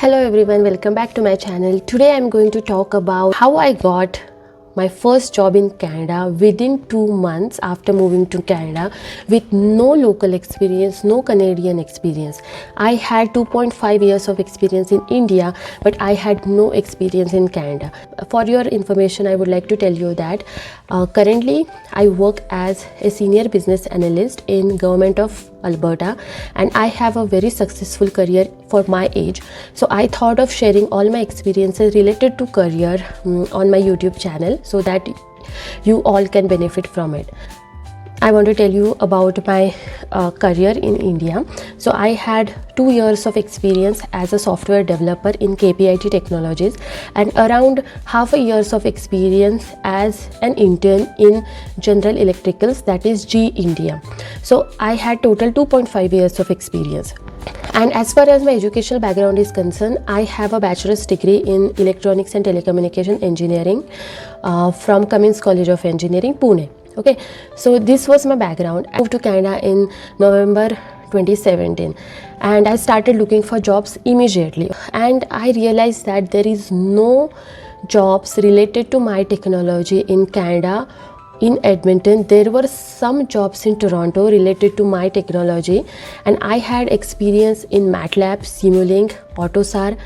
Hello everyone, welcome back to my channel. Today I'm going to talk about how I got my first job in Canada within 2 months after moving to Canada with no local experience, no Canadian experience. I had 2.5 years of experience in India, but I had no experience in Canada. For your information, I would like to tell you that currently I work as a senior business analyst in government of Alberta, and I have a very successful career for my age. So I thought of sharing all my experiences related to career on my YouTube channel so that you all can benefit from it. I want to tell you about my career in India. So I had 2 years of experience as a software developer in KPIT Technologies and around half a years of experience as an intern in General Electricals, that is G India. So I had total 2.5 years of experience. And as far as my educational background is concerned, I have a bachelor's degree in electronics and telecommunication engineering from Cummins College of Engineering, Pune. Okay, so this was my background. I moved to Canada in November 2017 and I started looking for jobs immediately, and I realized that there is no jobs related to my technology in Canada. In Edmonton, there were some jobs in Toronto related to my technology, and I had experience in MATLAB, Simulink, AutoSAR,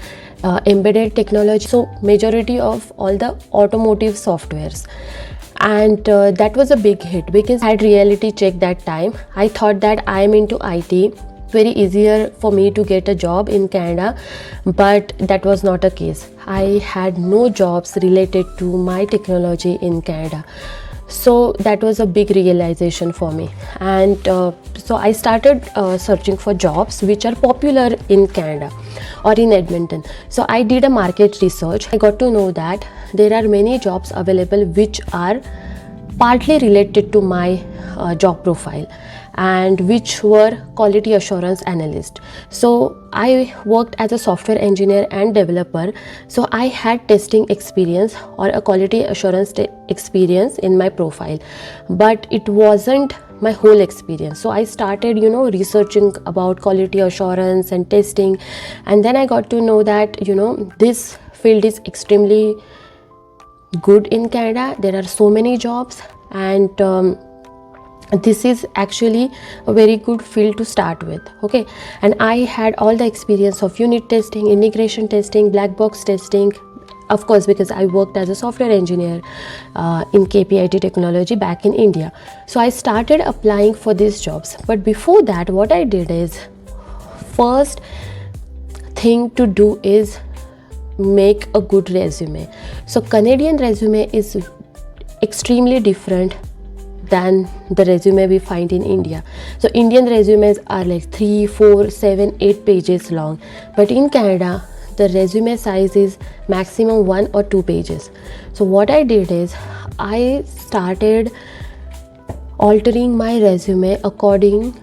embedded technology, so majority of all the automotive softwares. And that was a big hit because I had reality check that time. I thought that I am into IT, very easier for me to get a job in Canada, but that was not the case. I had no jobs related to my technology in Canada. So that was a big realization for me, and so I started searching for jobs which are popular in Canada or in Edmonton. So I did a market research. I got to know that there are many jobs available which are partly related to my job profile and which were quality assurance analyst. So I worked as a software engineer and developer, so I had testing experience or a quality assurance experience in my profile, but it wasn't my whole experience. So I started researching about quality assurance and testing, and then I got to know that this field is extremely good in Canada. There are so many jobs, and this is actually a very good field to start with. Okay, and I had all the experience of unit testing, integration testing, black box testing, of course, because I worked as a software engineer in KPIT Technology back in India. So I started applying for these jobs, but before that what I did is, first thing to do is make a good resume. So Canadian resume is extremely different than the resume we find in India. So Indian resumes are like 3, 4, 7, 8 pages long, but in Canada the resume size is maximum 1 or 2 pages. So what I did is I started altering my resume according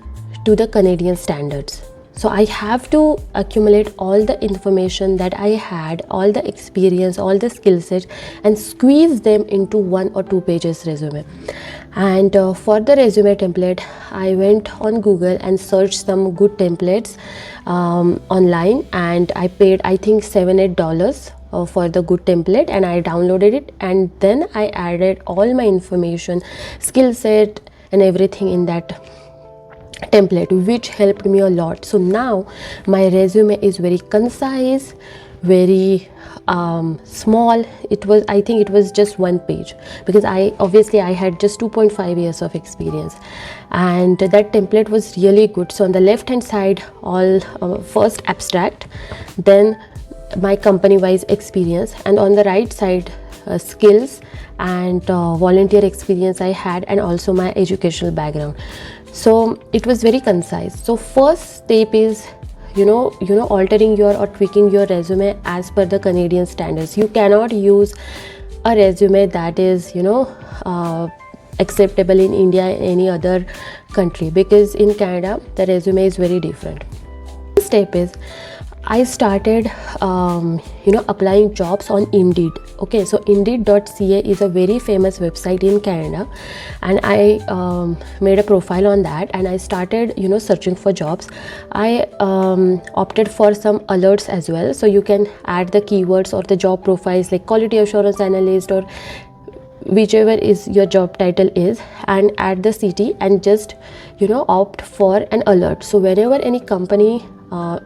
to the Canadian standards. So I have to accumulate all the information that I had, all the experience, all the skill sets, and squeeze them into 1 or 2 pages resume. And for the resume template, I went on Google and searched some good templates online, and I paid I think $7-8 for the good template, and I downloaded it, and then I added all my information, skill set and everything in that template, which helped me a lot. So now my resume is very concise, very small. I think it was just 1 page because I had just 2.5 years of experience, and that template was really good. So on the left hand side, all first abstract, then my company wise experience, and on the right side skills and volunteer experience I had, and also my educational background. So it was very concise. So first step is altering your or tweaking your resume as per the Canadian standards. You cannot use a resume that is acceptable in India, any other country, because in Canada the resume is very different. Step is I started applying jobs on Indeed. Okay, so indeed.ca is a very famous website in Canada, and I made a profile on that, and I started searching for jobs. I opted for some alerts as well, so you can add the keywords or the job profiles like quality assurance analyst or whichever is your job title is, and add the city and just opt for an alert. So whenever any company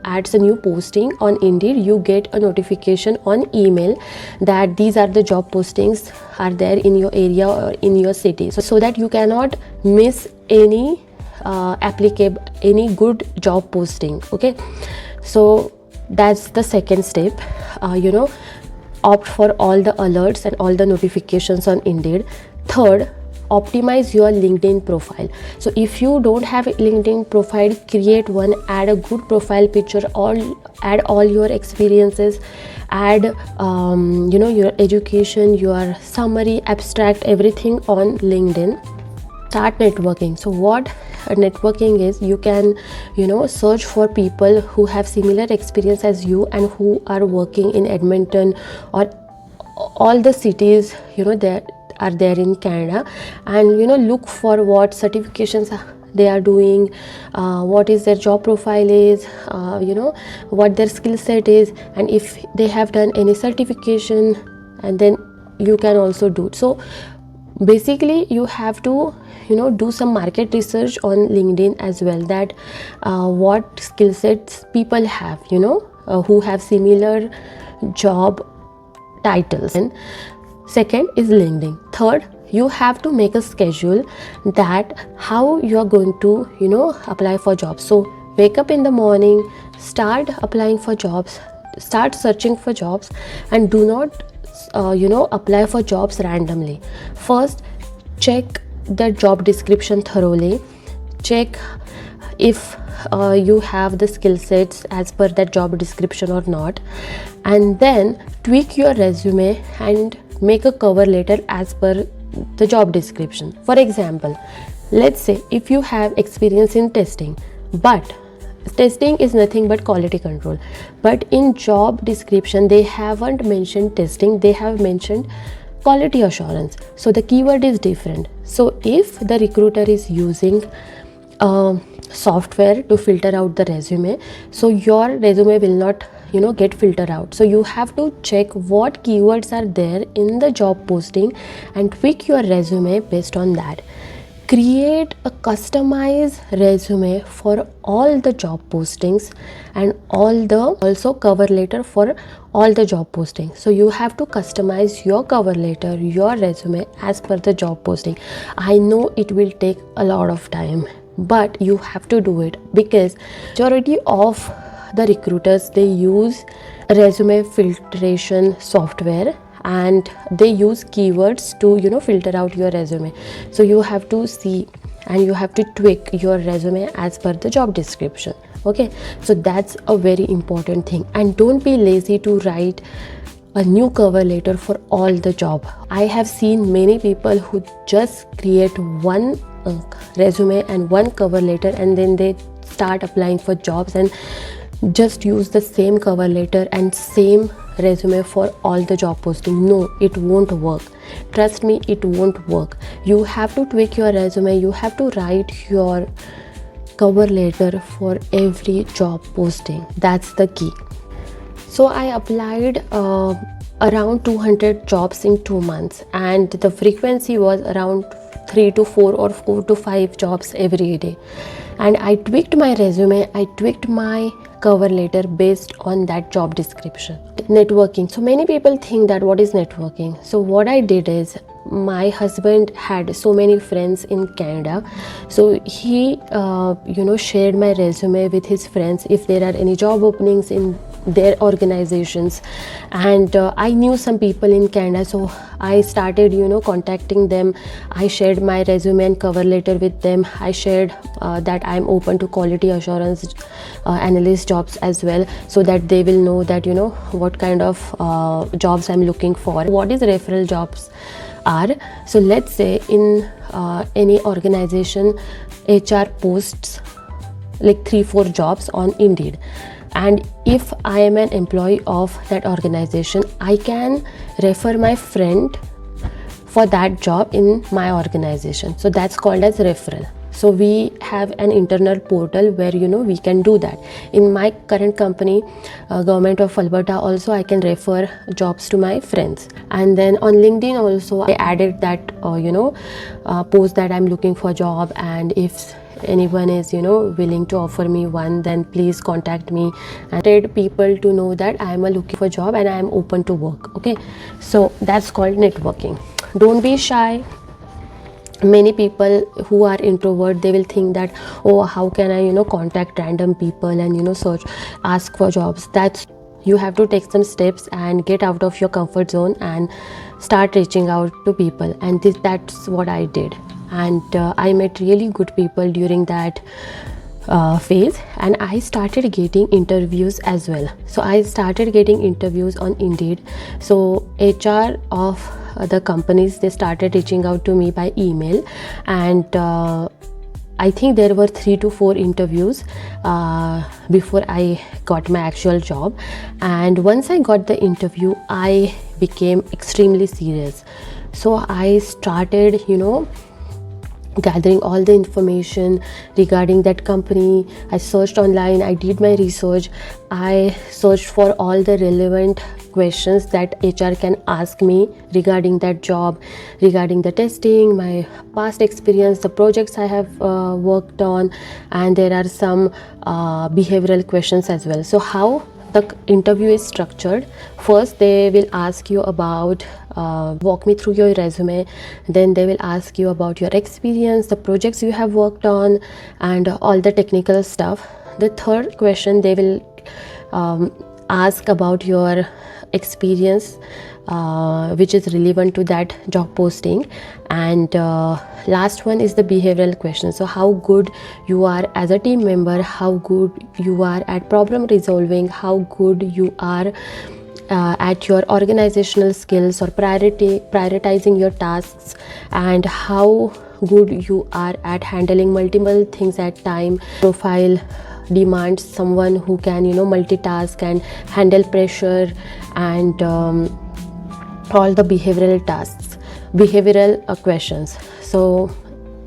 adds a new posting on Indeed, you get a notification on email that these are the job postings are there in your area or in your city, so that you cannot miss any applicable, any good job posting. Okay, so that's the second step. Opt for all the alerts and all the notifications on Indeed. Third, optimize your LinkedIn profile. So if you don't have a LinkedIn profile, create one, add a good profile picture, add all your experiences, add your education, your summary, abstract, everything on LinkedIn. Start networking. So what networking is, you can search for people who have similar experience as you and who are working in Edmonton or all the cities that are there in Canada, and look for what certifications they are doing, what is their job profile is, what their skill set is, and if they have done any certification, and then you can also do. So basically you have to do some market research on LinkedIn as well, that what skill sets people have who have similar job titles. And second is LinkedIn. Third, you have to make a schedule that how you are going to apply for jobs. So wake up in the morning, start applying for jobs, start searching for jobs, and do not apply for jobs randomly. First, check the job description thoroughly, check if you have the skill sets as per that job description or not, and then tweak your resume and make a cover letter as per the job description. For example, let's say if you have experience in testing, but testing is nothing but quality control, but in job description they haven't mentioned testing, they have mentioned quality assurance, so the keyword is different. So if the recruiter is using software to filter out the resume, so your resume will not get filtered out. So you have to check what keywords are there in the job posting and tweak your resume based on that. Create a customized resume for all the job postings and also cover letter for all the job postings. So you have to customize your cover letter, your resume as per the job posting. I know it will take a lot of time, but you have to do it, because majority of the recruiters, they use resume filtration software and they use keywords to filter out your resume. So you have to see and you have to tweak your resume as per the job description. Okay, so that's a very important thing. And don't be lazy to write a new cover letter for all the job. I have seen many people who just create one resume and one cover letter, and then they start applying for jobs and just use the same cover letter and same resume for all the job posting. No, it won't work. Trust me, it won't work. You have to tweak your resume, you have to write your cover letter for every job posting. That's the key. So I applied around 200 jobs in 2 months, and the frequency was around 3 to 4 or 4 to 5 jobs every day. And I tweaked my resume, I tweaked my cover letter based on that job description. Networking. So many people think that what is networking. So what I did is, my husband had so many friends in Canada, so he shared my resume with his friends if there are any job openings in their organizations. And I knew some people in Canada, so I started contacting them. I shared my resume and cover letter with them. I shared that I'm open to quality assurance analyst jobs as well, so that they will know that what kind of jobs I'm looking for, what is referral jobs are. So let's say in any organization, HR posts like 3-4 jobs on Indeed. and if I am an employee of that organization, I can refer my friend for that job in my organization. So that's called as referral. So we have an internal portal where we can do that. In my current company, government of Alberta, also I can refer jobs to my friends. And then on LinkedIn also I added that post that I'm looking for a job, and if anyone is willing to offer me one, then please contact me, and let people to know that I am looking for a job and I am open to work. Okay, so that's called networking. Don't be shy. Many people who are introvert, they will think that, oh, how can I contact random people and search, ask for jobs. That's, you have to take some steps and get out of your comfort zone and start reaching out to people. And that's what I did, and I met really good people during that phase, and I started getting interviews as well. So I started getting interviews on Indeed. So HR of the companies, they started reaching out to me by email, and I think there were 3 to 4 interviews before I got my actual job. And once I got the interview, I became extremely serious. So I started gathering all the information regarding that company. I searched online, I did my research, I searched for all the relevant questions that HR can ask me regarding that job, regarding the testing, my past experience, the projects I have worked on, and there are some behavioral questions as well. So how the interview is structured: first they will ask you about, walk me through your resume, then they will ask you about your experience, the projects you have worked on, and all the technical stuff. The third question, they will ask about your experience which is relevant to that job posting, and last one is the behavioral question. So how good you are as a team member, how good you are at problem resolving, how good you are at your organizational skills or prioritizing your tasks, and how good you are at handling multiple things at time. Profile demands someone who can multitask and handle pressure, and all the behavioral questions. So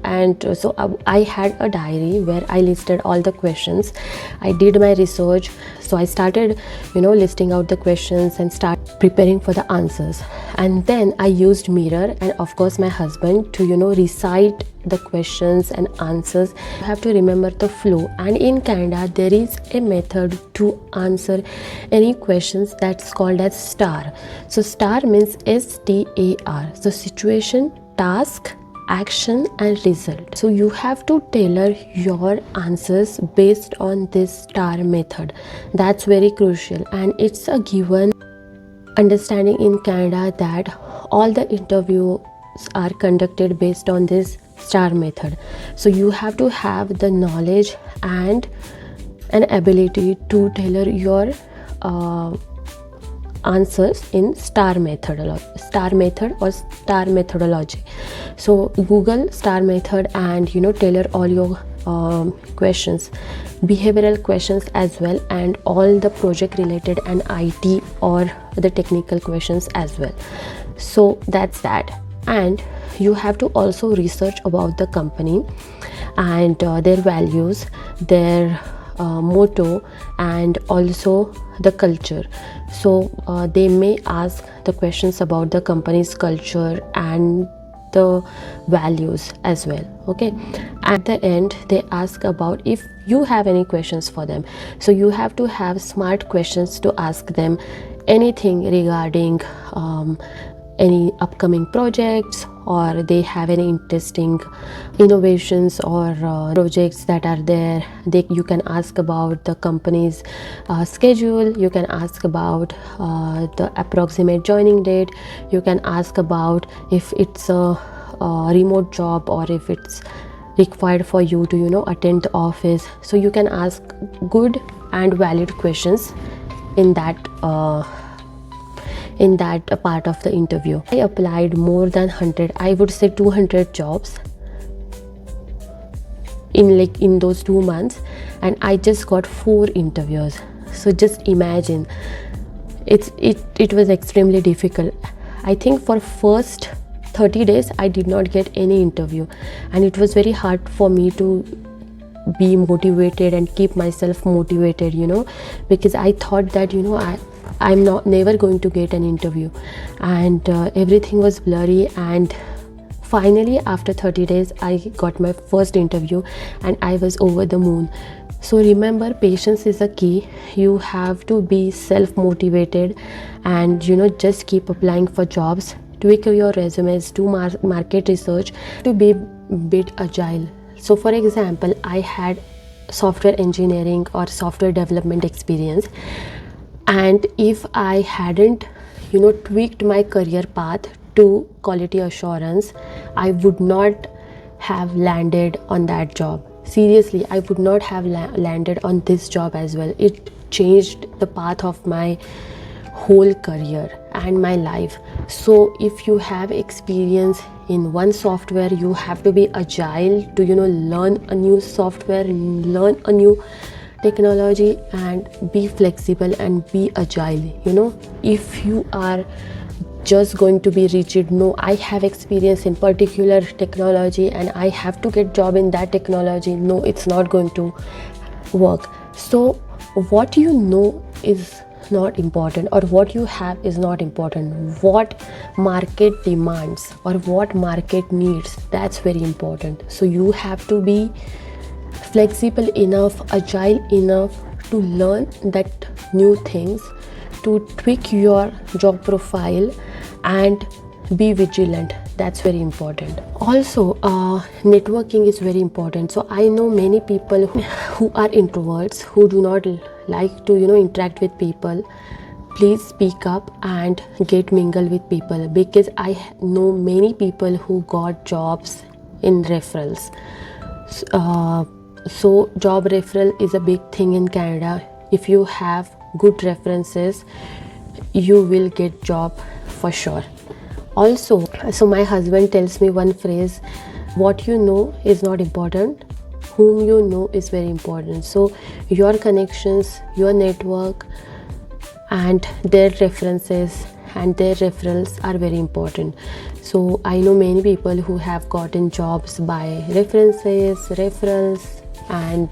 I had a diary where I listed all the questions. I did my research, so I started listing out the questions and start preparing for the answers. And then I used mirror and of course my husband to recite the questions and answers. You have to remember the flow, and in Canada there is a method to answer any questions that's called as STAR. So STAR means STAR, so situation, task, action and result. So you have to tailor your answers based on this STAR method. That's very crucial, and it's a given understanding in Canada that all the interviews are conducted based on this STAR method. So you have to have the knowledge and an ability to tailor your answers in STAR method or STAR methodology. So Google STAR method and tailor all your questions, behavioral questions as well, and all the project related and IT or the technical questions as well. So that's that. And you have to also research about the company and their values, their motto, and also the culture. So they may ask the questions about the company's culture and the values as well. Okay, at the end they ask about if you have any questions for them. So you have to have smart questions to ask them anything regarding any upcoming projects, or they have any interesting innovations or projects that are there. You can ask about the company's schedule, you can ask about the approximate joining date, you can ask about if it's a remote job or if it's required for you to attend the office. So you can ask good and valid questions in that part of the interview. I applied more than 100, I would say 200 jobs in those 2 months, and I just got 4 interviews. So just imagine, it was extremely difficult. I think for first 30 days I did not get any interview, and it was very hard for me to be motivated and keep myself motivated, because I thought that I'm not never going to get an interview, and everything was blurry. And finally after 30 days I got my first interview, and I was over the moon. So remember, patience is a key. You have to be self motivated, and just keep applying for jobs, tweak your resumes, do market research, to be bit agile. So for example, I had software engineering or software development experience, and if I hadn't tweaked my career path to quality assurance, I would not have landed on that job. Seriously, I would not have landed on this job as well. It changed the path of my whole career and my life. So if you have experience in one software, you have to be agile to learn a new software, learn a new technology, and be flexible and be agile. If you are just going to be rigid, no, I have experience in particular technology and I have to get job in that technology, no, it's not going to work. So what is not important, or what you have is not important. What market demands or what market needs, that's very important. So you have to be flexible enough, agile enough to learn that new things, to tweak your job profile and be vigilant. That's very important. Also, networking is very important. So I know many people who are introverts, who do not like to interact with people. Please speak up and get mingle with people, because I know many people who got jobs in referrals. So job referral is a big thing in Canada. If you have good references, you will get job for sure. Also, so my husband tells me one phrase: what you know is not important, whom you know is very important. So your connections, your network, and their references and their referrals are very important. So I know many people who have gotten jobs by references, referrals, and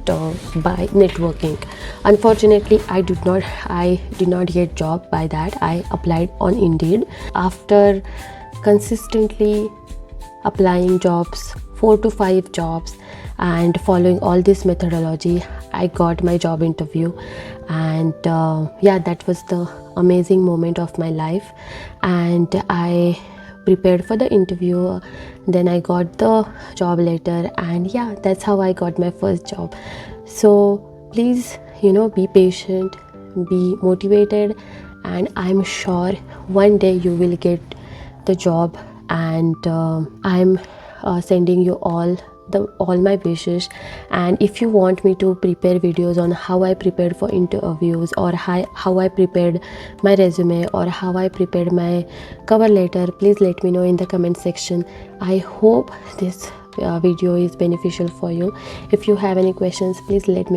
by networking. Unfortunately, I did not get job by that. I applied on Indeed. After consistently applying jobs, 4 to 5 jobs, and following all this methodology, I got my job interview. And that was the amazing moment of my life. And I prepared for the interview, then I got the job letter, and that's how I got my first job. So please be patient, be motivated, and I'm sure one day you will get the job. And I'm sending you all my wishes. And if you want me to prepare videos on how I prepared for interviews, or how I prepared my resume, or how I prepared my cover letter, please let me know in the comment section. I hope this video is beneficial for you. If you have any questions, please let me